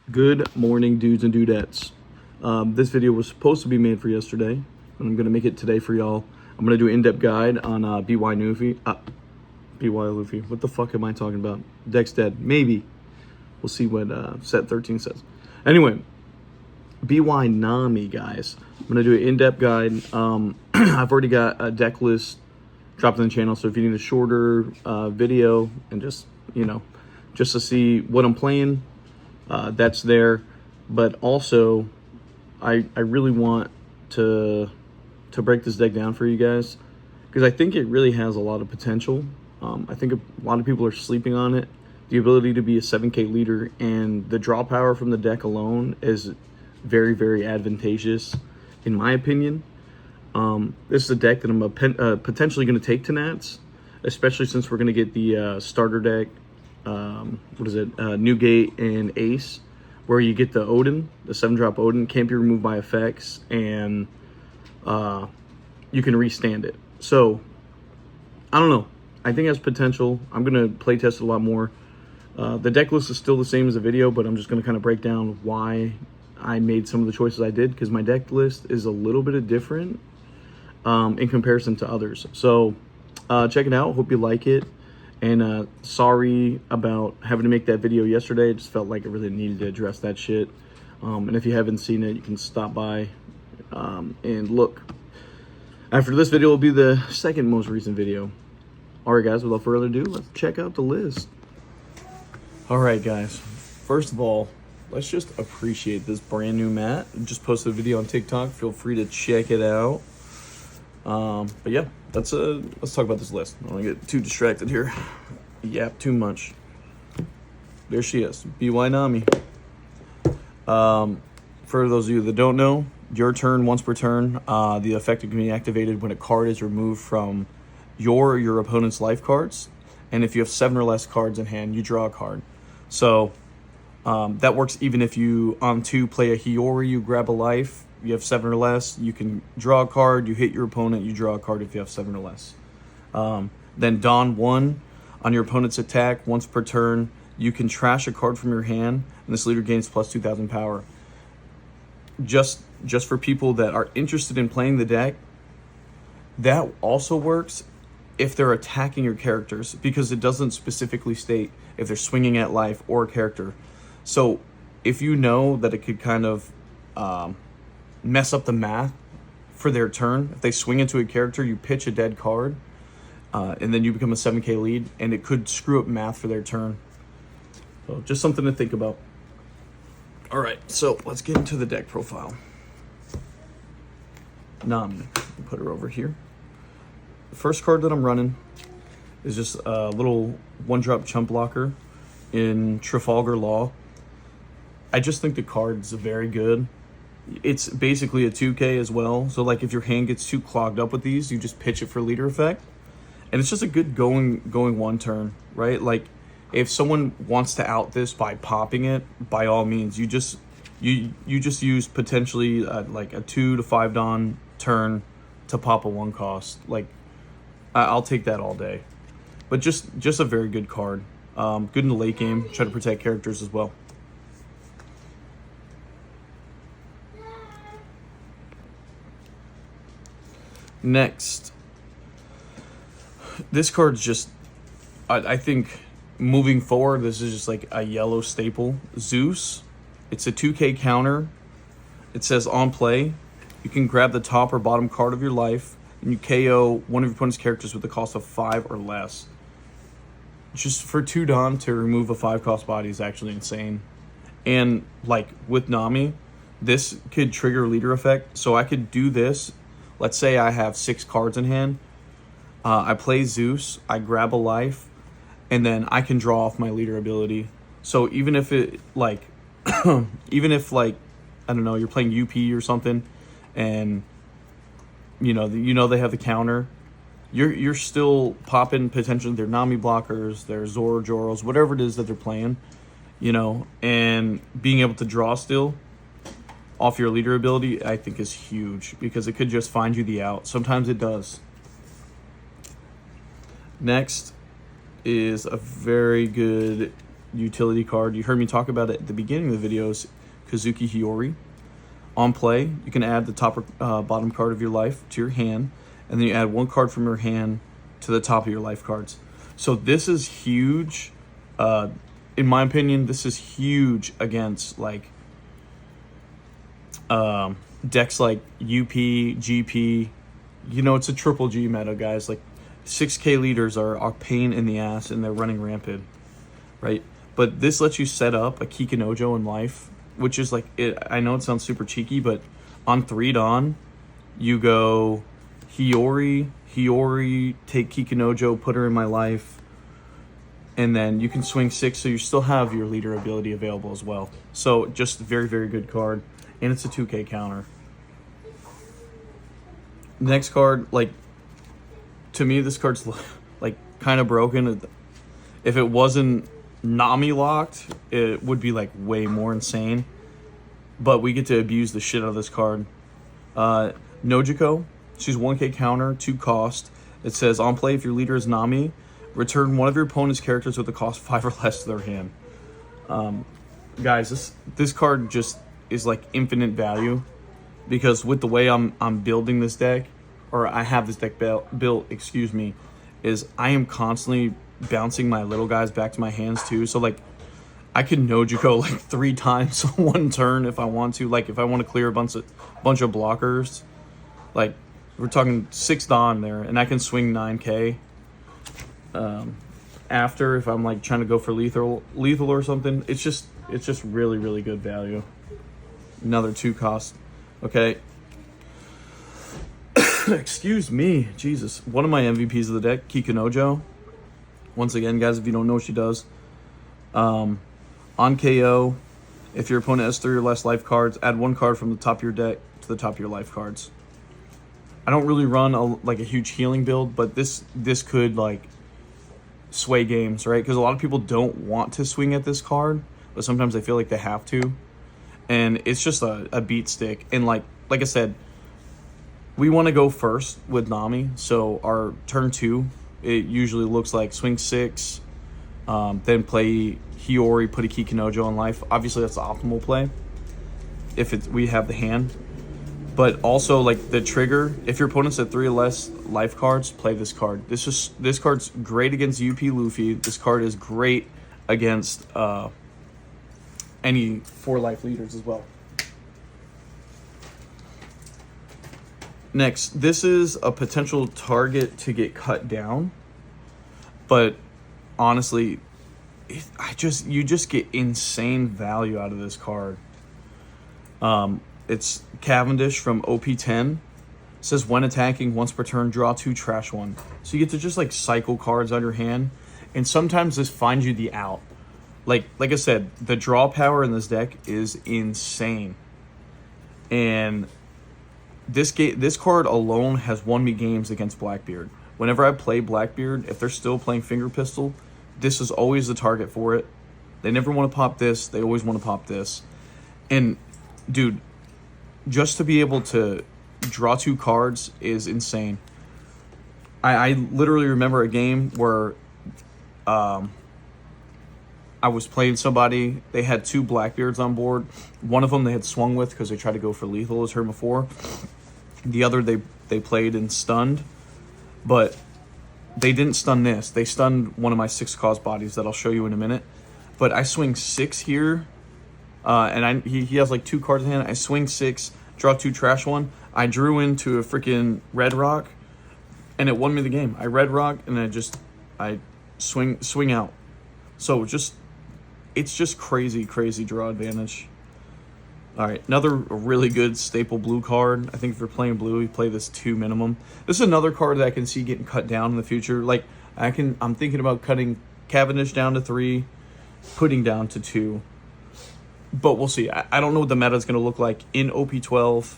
Good morning, dudes and dudettes. This video was supposed to be made for yesterday, and I'm gonna make it today for y'all. I'm gonna do an in-depth guide on BY Luffy. What the fuck am I talking about? Deck's dead. Maybe. We'll see what set 13 says. Anyway, BY Nami, guys. I'm gonna do an in-depth guide. I've already got a deck list dropped in the channel, so if you need a shorter video and just to see what I'm playing, that's there. But also, I really want to break this deck down for you guys, because I think it really has a lot of potential. I think a lot of people are sleeping on it. The ability to be a 7K leader and the draw power from the deck alone is very, very advantageous, in my opinion. This is a deck that I'm potentially going to take to Nats, especially since we're going to get the starter deck, Newgate and Ace, where you get the Odin, the 7-drop Odin, can't be removed by effects, and you can restand it. So, I don't know. I think it has potential. I'm going to play test it a lot more. The deck list is still the same as the video, but I'm just going to kind of break down why I made some of the choices I did, because my deck list is a little bit different in comparison to others. So, check it out. Hope you like it. And sorry about having to make that video yesterday. I just felt like I really needed to address that shit. And if you haven't seen it, you can stop by and look. After this video will be the second most recent video. Alright guys, without further ado, let's check out the list. Alright guys, first of all, let's just appreciate this brand new mat. I just posted a video on TikTok. Feel free to check it out. But yeah, let's talk about this list. I don't want to get too distracted here. Yap too much. There she is, BY Nami. For those of you that don't know, your turn, once per turn, the effect can be activated when a card is removed from your opponent's life cards. And if you have 7 or less cards in hand, you draw a card. So that works even if you, on 2, play a Hiyori, you grab a life. You have 7 or less, you can draw a card, you hit your opponent, you draw a card if you have 7 or less. Then Dawn 1, on your opponent's attack, once per turn, you can trash a card from your hand, and this leader gains plus 2,000 power. Just for people that are interested in playing the deck, that also works if they're attacking your characters, because it doesn't specifically state if they're swinging at life or a character. So if you know that it could kind of mess up the math for their turn, if they swing into a character, you pitch a dead card, and then you become a 7K lead, and it could screw up math for their turn. So just something to think about. All right, so let's get into the deck profile. Nami, put her over here. The first card that I'm running is just a little 1-drop chump blocker in Trafalgar Law. I just think the card's very good. It's basically a 2K as well. So like if your hand gets too clogged up with these, you just pitch it for leader effect. And it's just a good going 1 turn, right? Like if someone wants to out this by popping it, by all means, you just use potentially like a 2 to 5 Dawn turn to pop a 1 cost. Like I'll take that all day. But just a very good card. Good in the late game. Try to protect characters as well. Next, this card's just, I think moving forward, this is just like a yellow staple. Zeus, it's a 2K counter. It says on play, you can grab the top or bottom card of your life and you KO one of your opponent's characters with a cost of 5 or less. Just for 2 Dawn to remove a 5-cost body is actually insane. And like with Nami, this could trigger leader effect. So I could do this. Let's say I have 6 cards in hand. I play Zeus, I grab a life, and then I can draw off my leader ability. So even if it like, even if like, I don't know, you're playing UP or something, and you know they have the counter, you're still popping potentially their Nami blockers, their Zoro Joros, whatever it is that they're playing, and being able to draw still off your leader ability, I think is huge, because it could just find you the out. Sometimes it does. Next is a very good utility card. You heard me talk about it at the beginning of the videos, Kazuki Hiyori. On play, you can add the top or bottom card of your life to your hand, and then you add one card from your hand to the top of your life cards. So this is huge. In my opinion, this is huge against like decks like UP, GP. You know, it's a triple G meta, guys. Like 6K leaders are a pain in the ass and they're running rampant, right? But this lets you set up a Kikinojo in life, which is like, I know it sounds super cheeky, but on 3 Dawn, you go Hiyori, take Kikinojo, put her in my life, and then you can swing 6, so you still have your leader ability available as well. So just very, very good card, and it's a 2K counter. Next card, like, to me, this card's like kind of broken. If it wasn't Nami locked, it would be like way more insane. But we get to abuse the shit out of this card. Nojiko, she's 1K counter, 2 cost. It says, on play, if your leader is Nami, return one of your opponent's characters with a cost 5 or less to their hand. Guys, this card just is like infinite value, because with the way I'm building this deck, or I have this deck built, excuse me, is I am constantly bouncing my little guys back to my hands too. So like I can Nojiko like 3 times on one turn if I want to. Like if I want to clear a bunch of blockers, like we're talking 6 Dawn there, and I can swing 9K. After, if I'm like trying to go for lethal or something, it's just really, really good value. Another 2 cost. Okay. Excuse me, Jesus. One of my MVPs of the deck, Kikinojo. Once again, guys, if you don't know what she does, on KO, if your opponent has 3 or less life cards, add 1 card from the top of your deck to the top of your life cards. I don't really run a huge healing build, but this could like sway games, right? Because a lot of people don't want to swing at this card, but sometimes they feel like they have to, and it's just a beat stick. And like I said, we want to go first with Nami, so our turn 2, it usually looks like swing 6, then play Hiyori, put a Kikinojo in life. Obviously, that's the optimal play if we have the hand. But also, like the trigger, if your opponent's at 3 or less life cards, play this card. This card's great against UP Luffy. This card is great against any 4 life leaders as well. Next, this is a potential target to get cut down, but honestly, you just get insane value out of this card. It's Cavendish from OP-10. It says, when attacking once per turn, draw 2, trash 1. So you get to just like cycle cards on your hand, and sometimes this finds you the out. Like I said, the draw power in this deck is insane, and this card alone has won me games against Blackbeard. Whenever I play Blackbeard, if they're still playing Finger Pistol, this is always the target for it. They never want to pop this. They always want to pop this. And, dude, just to be able to draw 2 cards is insane. I literally remember a game where I was playing somebody. They had 2 Blackbeards on board. One of them they had swung with because they tried to go for lethal as turn before. The other they played and stunned, but they didn't stun this. They stunned one of my 6 cost bodies that I'll show you in a minute. But I swing 6 here, and he has like 2 cards in hand. I swing 6, draw 2, trash 1. I drew into a freaking red rock, and it won me the game. I red rock, and I swing out. So it's just crazy draw advantage. All right, another really good staple blue card. I think if you're playing blue, you play this 2 minimum. This is another card that I can see getting cut down in the future. Like I'm thinking about cutting Cavendish down to 3, putting down to 2. But we'll see. I don't know what the meta is going to look like in OP-12.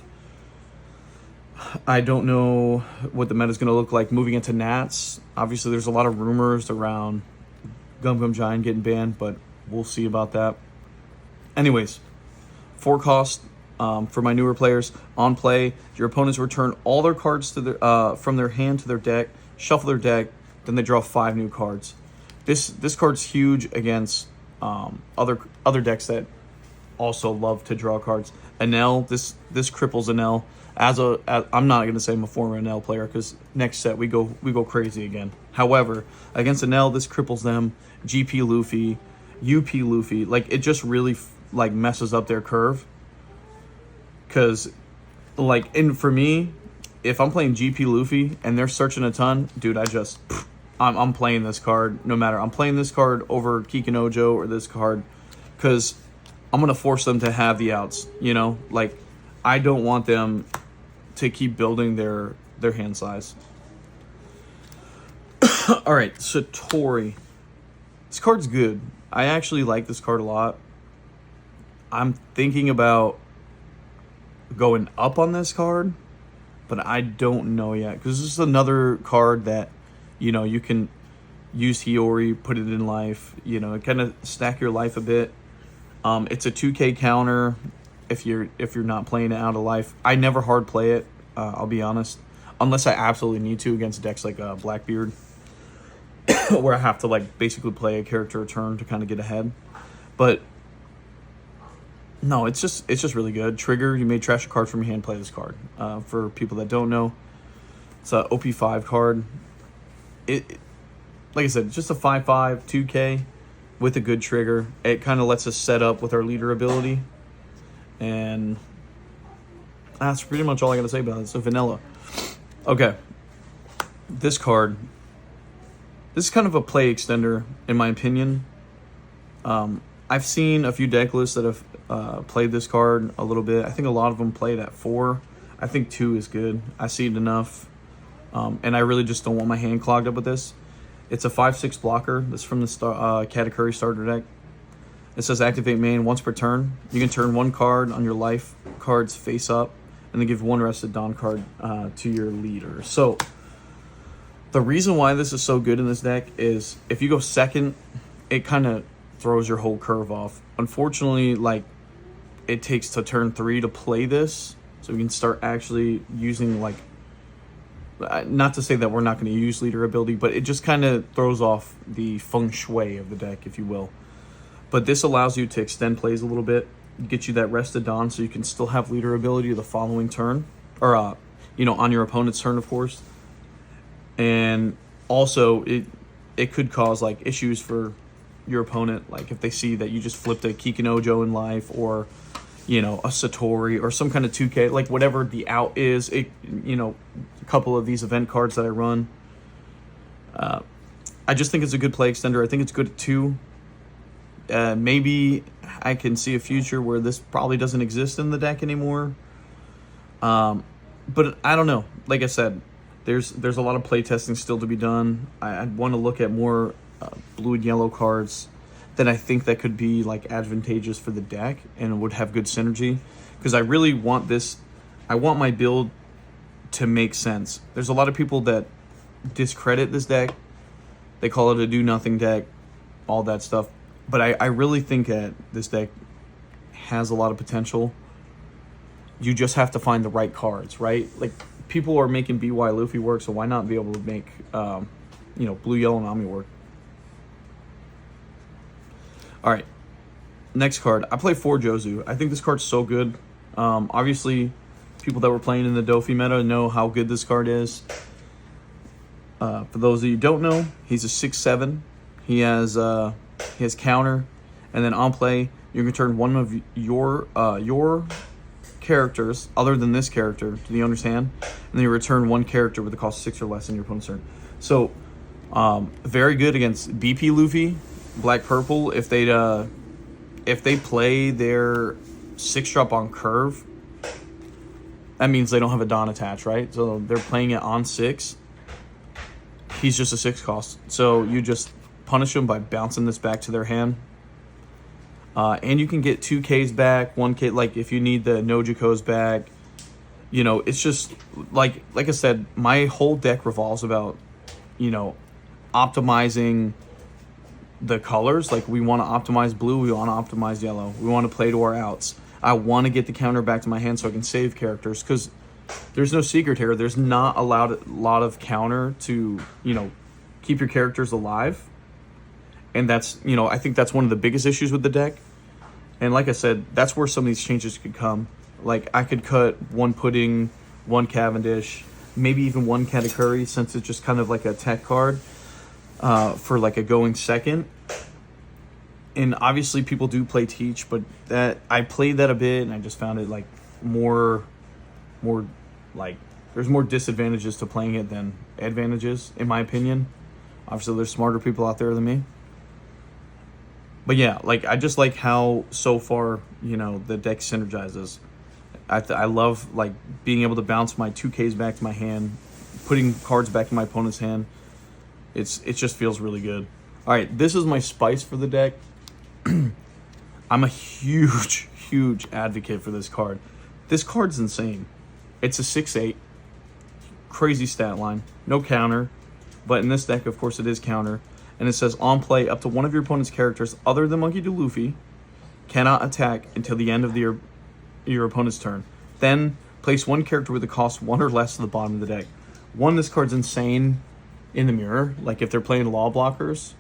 I don't know what the meta is going to look like moving into Nats. Obviously, there's a lot of rumors around Gum Giant getting banned, but we'll see about that. Anyways, 4 cost for my newer players. On play, your opponents return all their cards to their from their hand to their deck, shuffle their deck, then they draw 5 new cards. This card's huge against other decks that also love to draw cards. Enel, this cripples Enel. I'm not gonna say I'm a former Enel player because next set we go crazy again. However, against Enel, this cripples them. GP Luffy, UP Luffy, like it just really like messes up their curve. Cause like, and for me, if I'm playing GP Luffy and they're searching a ton, dude, I'm playing this card no matter. I'm playing this card over Kikinojo or this card because I'm going to force them to have the outs, you know? Like, I don't want them to keep building their hand size. All right, Satori. This card's good. I actually like this card a lot. I'm thinking about going up on this card, but I don't know yet because this is another card that, you know, you can use Hiyori, put it in life, you know, kind of stack your life a bit. It's a 2K counter if you're not playing it out of life. I never hard play it, I'll be honest, unless I absolutely need to against decks like Blackbeard, where I have to like basically play a character a turn to kind of get ahead. But no, it's just really good. Trigger, you may trash a card from your hand, play this card. For people that don't know, it's a OP-5 card. It like I said, it's just a 5/5 2K with a good trigger. It kind of lets us set up with our leader ability, and that's pretty much all I gotta say about it. So vanilla. Okay, this card. This is kind of a play extender, in my opinion. I've seen a few deck lists that have played this card a little bit. I think a lot of them play it at 4. I think 2 is good. I see it enough. And I really just don't want my hand clogged up with this. It's a 5/6 blocker. That's from the Katakuri starter deck. It says activate main once per turn. You can turn one card on your life cards face up, and then give one rested Dawn card to your leader. So the reason why this is so good in this deck is if you go second, it kind of throws your whole curve off. Unfortunately, like, it takes to turn 3 to play this, so we can start actually using, like, not to say that we're not going to use leader ability, but it just kind of throws off the feng shui of the deck, if you will. But this allows you to extend plays a little bit, get you that rested Dawn, so you can still have leader ability the following turn, or you know, on your opponent's turn, of course. And also, it could cause like issues for your opponent, like if they see that you just flipped a Kikinojo in life, or you know, a Satori, or some kind of 2K, like whatever the out is. It, you know, a couple of these event cards that I run. I just think it's a good play extender. I think it's good at 2. Maybe I can see a future where this probably doesn't exist in the deck anymore. But I don't know. Like I said, there's a lot of play testing still to be done. I want to look at more blue and yellow cards that I think that could be like advantageous for the deck and would have good synergy, because I really want this. I want my build to make sense. There's a lot of people that discredit this deck. They call it a do nothing deck, all that stuff. But I really think that this deck has a lot of potential. You just have to find the right cards, right? Like, people are making BY Luffy work, so why not be able to make you know, blue yellow Nami work? All right, next card. I play 4 Jozu. I think this card's so good. Obviously, people that were playing in the Dofi meta know how good this card is. For those of you who don't know, he's a 6/7. He has counter, and then on play, you can turn one of your characters, other than this character, to the owner's hand, and then you return one character with a cost of 6 or less in your opponent's turn. So, very good against BP Luffy. Black purple, if they play their 6-drop on curve, that means they don't have a Dawn attached, right? So they're playing it on 6. He's just a 6 cost. So you just punish them by bouncing this back to their hand. And you can get 2Ks back, 1K, like if you need the Nojiko's back. You know, it's just, like I said, my whole deck revolves about, you know, optimizing the colors. Like, we want to optimize blue, we want to optimize yellow, we want to play to our outs. I want to get the counter back to my hand so I can save characters, because there's no secret here. There's not a lot of counter to, you know, keep your characters alive. And that's, you know, I think that's one of the biggest issues with the deck. And like I said, that's where some of these changes could come. Like, I could cut one Pudding, one Cavendish, maybe even one Katakuri, since it's just kind of like a tech card for like a going second. And obviously people do play Teach, but that I played that a bit and I just found it like more like there's more disadvantages to playing it than advantages, in my opinion. Obviously there's smarter people out there than me. But yeah, like, I just like how so far, you know, the deck synergizes. I love like being able to bounce my 2Ks back to my hand, putting cards back in my opponent's hand. It just feels really good. All right, this is my spice for the deck. I'm a huge advocate for this card. This card's insane. It's a 6/8, crazy stat line, no counter, but in this deck, of course, it is counter. And it says, on play, up to one of your opponent's characters other than Monkey D. Luffy cannot attack until the end of your opponent's turn. Then place one character with a cost 1 or less to the bottom of the deck. One, this card's insane in the mirror. Like, if they're playing law blockers,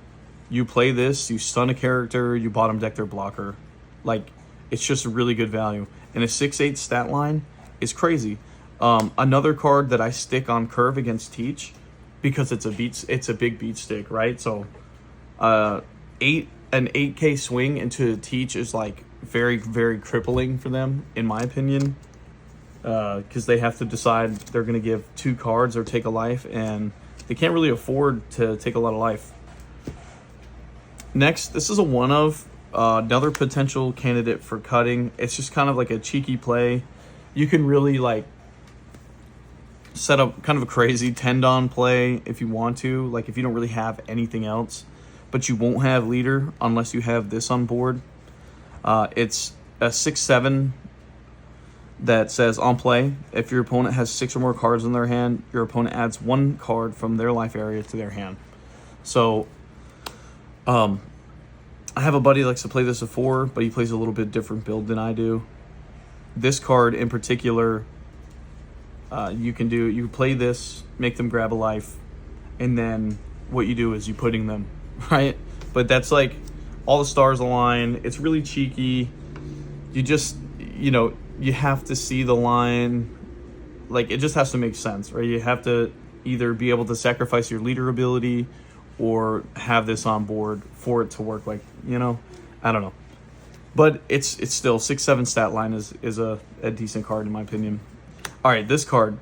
you play this, you stun a character, you bottom deck their blocker. Like, it's just a really good value. And a 6/8 stat line is crazy. Another card that I stick on curve against Teach, because it's a big beat stick, right? So an 8K swing into Teach is like very crippling for them, in my opinion, because they have to decide they're going to give 2 cards or take a life, and they can't really afford to take a lot of life. Next, this is a one of another potential candidate for cutting. It's just kind of like a cheeky play. You can really like set up kind of a crazy Tendon play if you want to, like if you don't really have anything else, but you won't have leader unless you have this on board. It's a 6/7 that says, on play, if your opponent has 6 or more cards in their hand, your opponent adds 1 card from their life area to their hand. So I have a buddy that likes to play this before, but he plays a little bit different build than I do. This card in particular, you play this, make them grab a life, and then what you do is you pudding them, right? But that's like all the stars align. It's really cheeky. You just, you know, you have to see the line. Like, it just has to make sense, right? You have to either be able to sacrifice your leader ability or have this on board for it to work. Like, you know, I don't know. But it's still 6/7 stat line is a decent card in my opinion. All right, this card.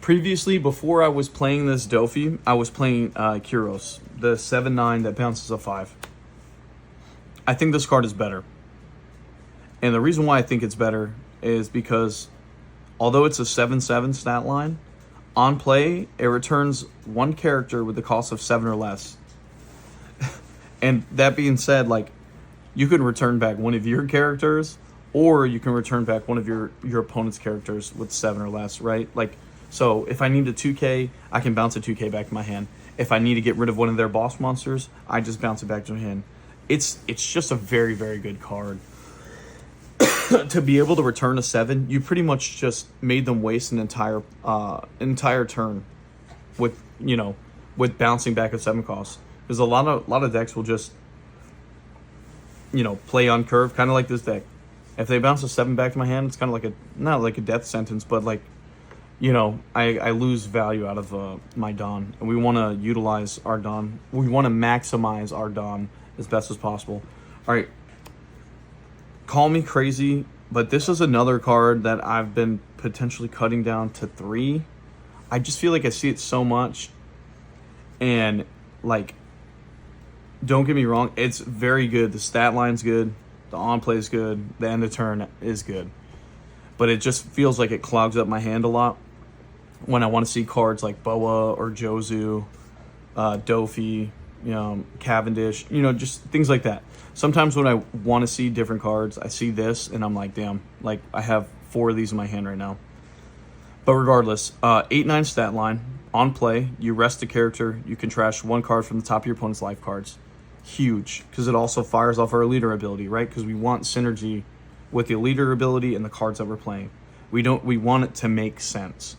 Previously, before I was playing this Dofi, I was playing Kuros, the 7/9 that bounces a 5. I think this card is better. And the reason why I think it's better is because although it's a 7/7 stat line, on play, it returns 1 character with the cost of 7 or less. And that being said, like, you can return back one of your characters, or you can return back one of your opponent's characters with 7 or less, right? Like, so if I need a 2K, I can bounce a 2K back to my hand. If I need to get rid of one of their boss monsters, I just bounce it back to my hand. It's just a very good card. To be able to return a 7, you pretty much just made them waste an entire turn with, you know, with bouncing back a 7 cost. Because a lot of decks will just, you know, play on curve, kind of like this deck. If they bounce a 7 back to my hand, it's kind of like not like a death sentence, but like, you know, I lose value out of my Don. And we want to utilize our Don. We want to maximize our Don as best as possible. All right. Call me crazy, but this is another card that I've been potentially cutting down to 3. I just feel like I see it so much. And, like, don't get me wrong, it's very good. The stat line's good. The on-play is good. The end of turn is good. But it just feels like it clogs up my hand a lot when I want to see cards like Boa or Jozu, Dofi, you know, Cavendish, you know, just things like that. Sometimes when I want to see different cards, I see this and I'm like, damn, like I have 4 of these in my hand right now. But regardless, 8/9 stat line. On play, you rest a character, you can trash 1 card from the top of your opponent's life cards. Huge, because it also fires off our leader ability, right? Because we want synergy with the leader ability and the cards that we're playing. We want it to make sense.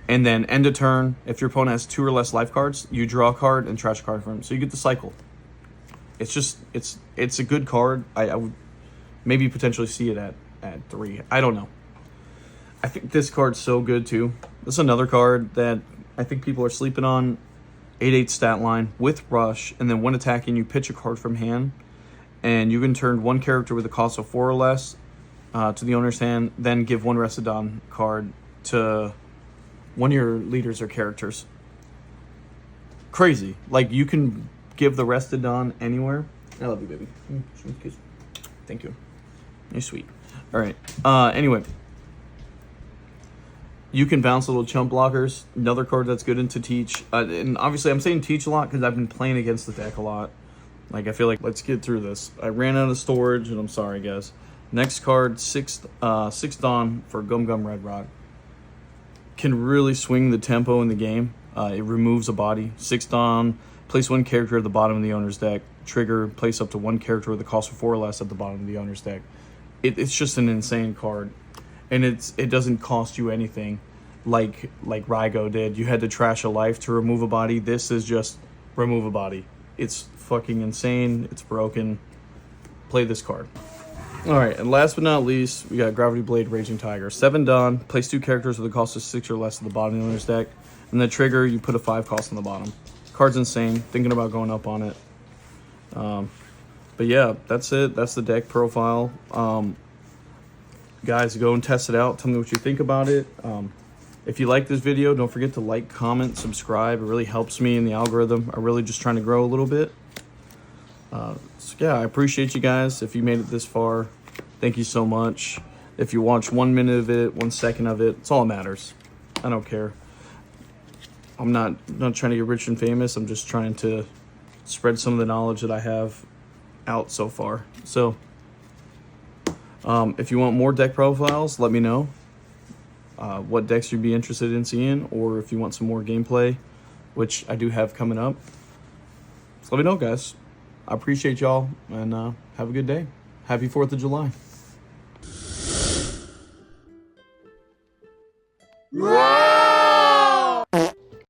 And then end of turn, if your opponent has 2 or less life cards, you draw a card and trash a card from him. So you get the cycle. It's just, it's a good card. I would maybe potentially see it at 3. I don't know. I think this card's so good too. This is another card that I think people are sleeping on. 8/8 stat line with rush, and then when attacking, you pitch a card from hand, and you can turn one character with a cost of 4 or less to the owner's hand, then give 1 Restodon card to one of your leaders or characters. Crazy. Like, you can give the Restodon anywhere. I love you, baby. Thank you. You're sweet. All right. Anyway. You can bounce little chump blockers. Another card that's good into teach. And obviously, I'm saying teach a lot because I've been playing against the deck a lot. Like, I feel like, let's get through this. I ran out of storage, and I'm sorry, guys. Next card, 6 Dawn for Gum Gum Red Rock. Can really swing the tempo in the game. It removes a body. 6 Dawn, place 1 character at the bottom of the owner's deck. Trigger, place up to 1 character with a cost of 4 or less at the bottom of the owner's deck. It's just an insane card. And it doesn't cost you anything like Rygo did. You had to trash a life to remove a body. This is just remove a body. It's fucking insane. It's broken. Play this card. Alright, and last but not least, we got Gravity Blade Raging Tiger. 7 Dawn, place 2 characters with a cost of 6 or less at the bottom of the owner's deck. And the trigger, you put a 5 cost on the bottom. Card's insane. Thinking about going up on it. But yeah, that's it. That's the deck profile. Guys, go and test it out. Tell me what you think about it. If you like this video, don't forget to like, comment, subscribe. It really helps me in the algorithm. I'm really just trying to grow a little bit. So yeah, I appreciate you guys. If you made it this far, thank you so much. If you watch 1 minute of it, 1 second of it, it's all that matters. I don't care. I'm not trying to get rich and famous. I'm just trying to spread some of the knowledge that I have out so far. So if you want more deck profiles, let me know what decks you'd be interested in seeing, or if you want some more gameplay, which I do have coming up. So let me know, guys. I appreciate y'all, and have a good day. Happy 4th of July.